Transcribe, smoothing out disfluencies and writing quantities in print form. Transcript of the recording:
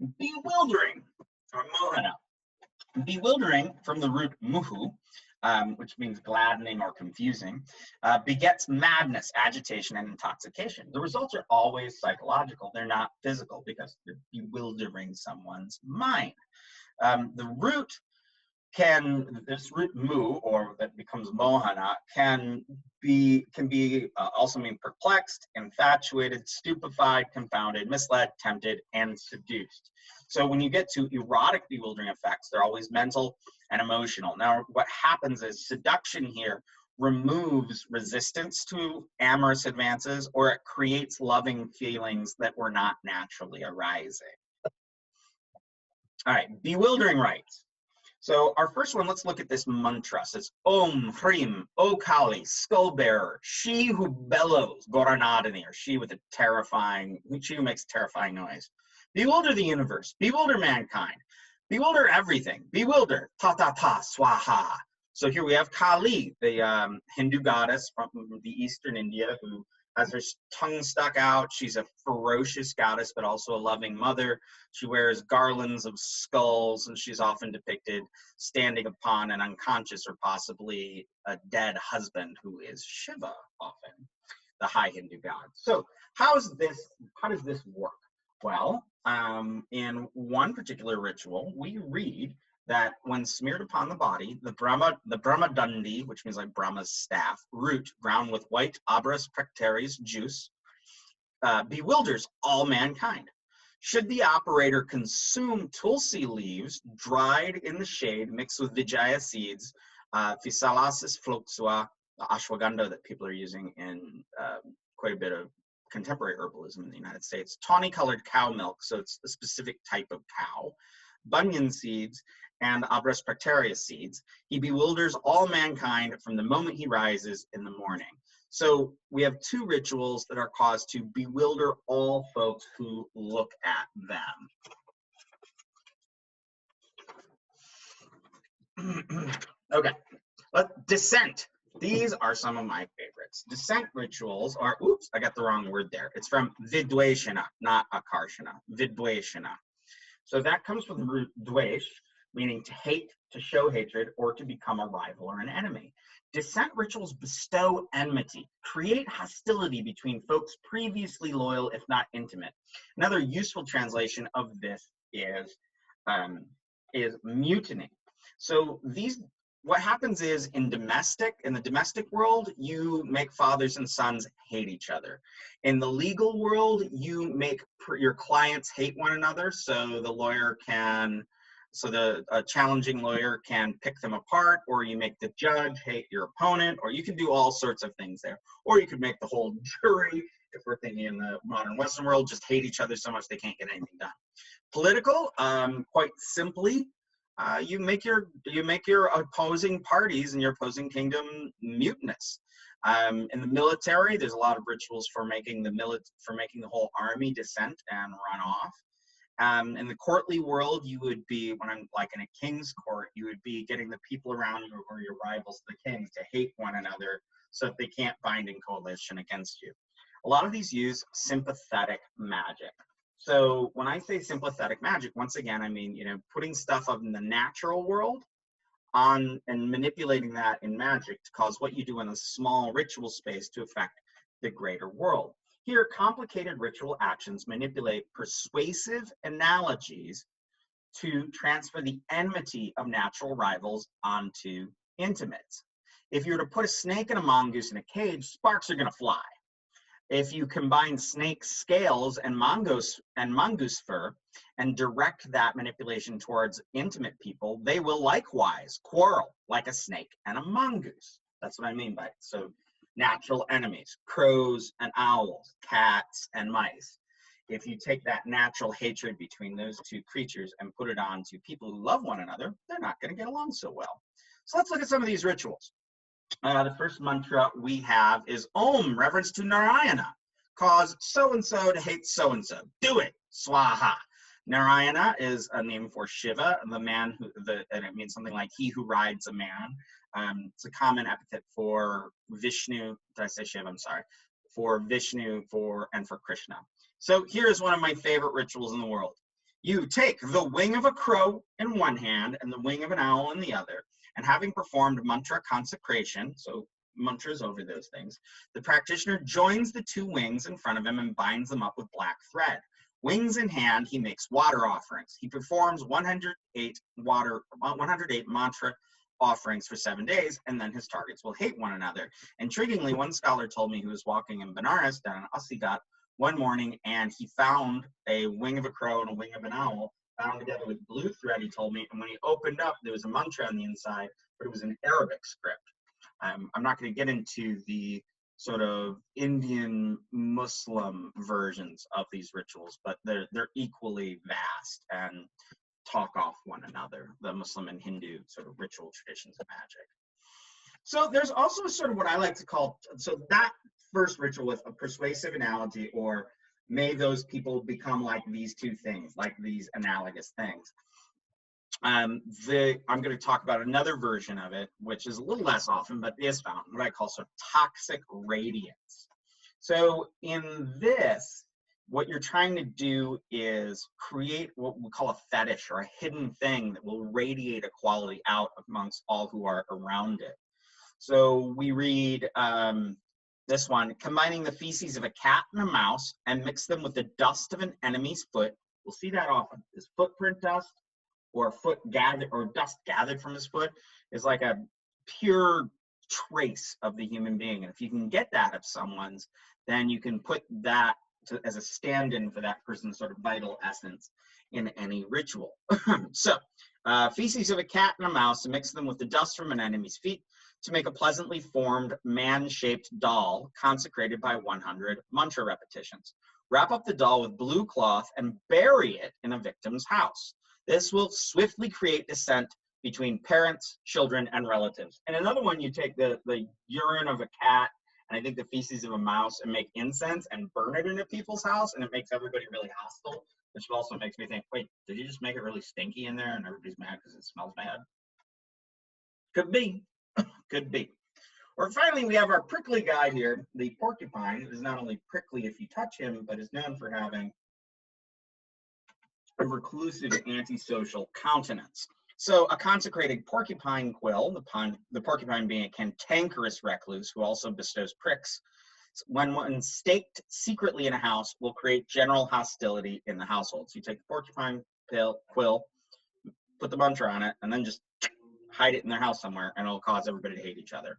Bewildering, or mohana. Bewildering, from the root muhu, which means gladdening or confusing, begets madness, agitation, and intoxication. The results are always psychological. They're not physical because they're bewildering someone's mind. The root this root mu, or that becomes mohana, can be also mean perplexed, infatuated, stupefied, confounded, misled, tempted, and seduced. So when you get to erotic bewildering effects, they're always mental and emotional. Now, what happens is seduction here removes resistance to amorous advances, or it creates loving feelings that were not naturally arising. All right, bewildering rites. So our first one, let's look at this mantra. It says, Om Hrim, O Kali, skull bearer, she who bellows, Goranadani, or she with a she who makes terrifying noise. Bewilder the universe, bewilder mankind, bewilder everything, bewilder, ta ta ta, swaha. So here we have Kali, the Hindu goddess from the eastern India, who has her tongue stuck out. She's a ferocious goddess, but also a loving mother. She wears garlands of skulls, and she's often depicted standing upon an unconscious or possibly a dead husband, who is Shiva, often the high Hindu god. So how does this work? Well, in one particular ritual, we read that when smeared upon the body, the Brahma Dandi, which means like Brahma's staff, root ground with white Abras pectaris juice, bewilders all mankind. Should the operator consume tulsi leaves dried in the shade mixed with vijaya seeds, Physalis fluxua, the ashwagandha that people are using in quite a bit of contemporary herbalism in the United States, tawny colored cow milk, so it's a specific type of cow, banyan seeds, and Abras pectaria seeds, he bewilders all mankind from the moment he rises in the morning. So we have two rituals that are caused to bewilder all folks who look at them. Okay, Dissent. These are some of my favorites. Dissent rituals are, oops, I got the wrong word there. It's from vidvesha, not akarshana, vidvesha. So that comes from the root dvesh, meaning to hate, to show hatred, or to become a rival or an enemy. Dissent rituals bestow enmity, create hostility between folks previously loyal, if not intimate. Another useful translation of this is mutiny. So what happens is in the domestic world, you make fathers and sons hate each other. In the legal world, you make your clients hate one another, so a challenging lawyer can pick them apart, or you make the judge hate your opponent, or you can do all sorts of things there. Or you could make the whole jury, if we're thinking in the modern Western world, just hate each other so much they can't get anything done. Political, quite simply, you make your opposing parties and your opposing kingdom mutinous. In the military, there's a lot of rituals for making the whole army dissent and run off. In the courtly world, you would be, when I'm like in a king's court, you would be getting the people around you or your rivals, the kings, to hate one another so that they can't bind in coalition against you. A lot of these use sympathetic magic. So when I say sympathetic magic, once again, I mean, putting stuff up in the natural world on and manipulating that in magic to cause what you do in a small ritual space to affect the greater world. Here, complicated ritual actions manipulate persuasive analogies to transfer the enmity of natural rivals onto intimates. If you were to put a snake and a mongoose in a cage, sparks are going to fly. If you combine snake scales and mongoose fur and direct that manipulation towards intimate people, they will likewise quarrel like a snake and a mongoose. That's what I mean by it. So natural enemies, crows and owls, cats and mice. If you take that natural hatred between those two creatures and put it on to people who love one another, they're not going to get along so well. So let's look at some of these rituals. The first mantra we have is Om, reverence to Narayana. Cause so-and-so to hate so-and-so. Do it, swaha. Narayana is a name for Shiva, the man and it means something like he who rides a man. It's a common epithet for Vishnu. Did I say Shiva? I'm sorry. For Vishnu and for Krishna. So here's one of my favorite rituals in the world. You take the wing of a crow in one hand and the wing of an owl in the other, and having performed mantra consecration, so mantras over those things, the practitioner joins the two wings in front of him and binds them up with black thread. Wings in hand, he makes water offerings. He performs 108 mantra offerings for 7 days, and then his targets will hate one another. Intriguingly, one scholar told me he was walking in Benares down in Asigat one morning, and he found a wing of a crow and a wing of an owl bound together with blue thread, he told me, and when he opened up, there was a mantra on the inside, but it was in Arabic script. I'm not going to get into the sort of Indian Muslim versions of these rituals, but they're equally vast and talk off one another, the Muslim and Hindu sort of ritual traditions of magic. So there's also sort of what I like to call, so that first ritual with a persuasive analogy, or may those people become like these two things, like these analogous things. I'm going to talk about another version of it, which is a little less often, but is found, what I call sort of toxic radiance. So in this, what you're trying to do is create what we call a fetish or a hidden thing that will radiate a quality out amongst all who are around it. So we read this one, combining the feces of a cat and a mouse and mix them with the dust of an enemy's foot. We'll see that often. Is footprint dust or foot gathered or dust gathered from his foot is like a pure trace of the human being. And if you can get that of someone's, then you can put that as a stand-in for that person's sort of vital essence in any ritual. So feces of a cat and a mouse, and mix them with the dust from an enemy's feet to make a pleasantly formed man-shaped doll consecrated by 100 mantra repetitions. Wrap up the doll with blue cloth and bury it in a victim's house. This will swiftly create dissent between parents, children, and relatives. And another one, you take the urine of a cat and I think the feces of a mouse and make incense and burn it into people's house, and it makes everybody really hostile, which also makes me think, wait, did you just make it really stinky in there and everybody's mad because it smells bad? Could be, could be. Or finally, we have our prickly guy here, the porcupine. It is not only prickly if you touch him, but is known for having a reclusive, antisocial countenance. So a consecrated porcupine quill, the porcupine being a cantankerous recluse who also bestows pricks, when one staked secretly in a house, will create general hostility in the household. So you take the porcupine quill, put the mantra on it, and then just hide it in their house somewhere, and it'll cause everybody to hate each other.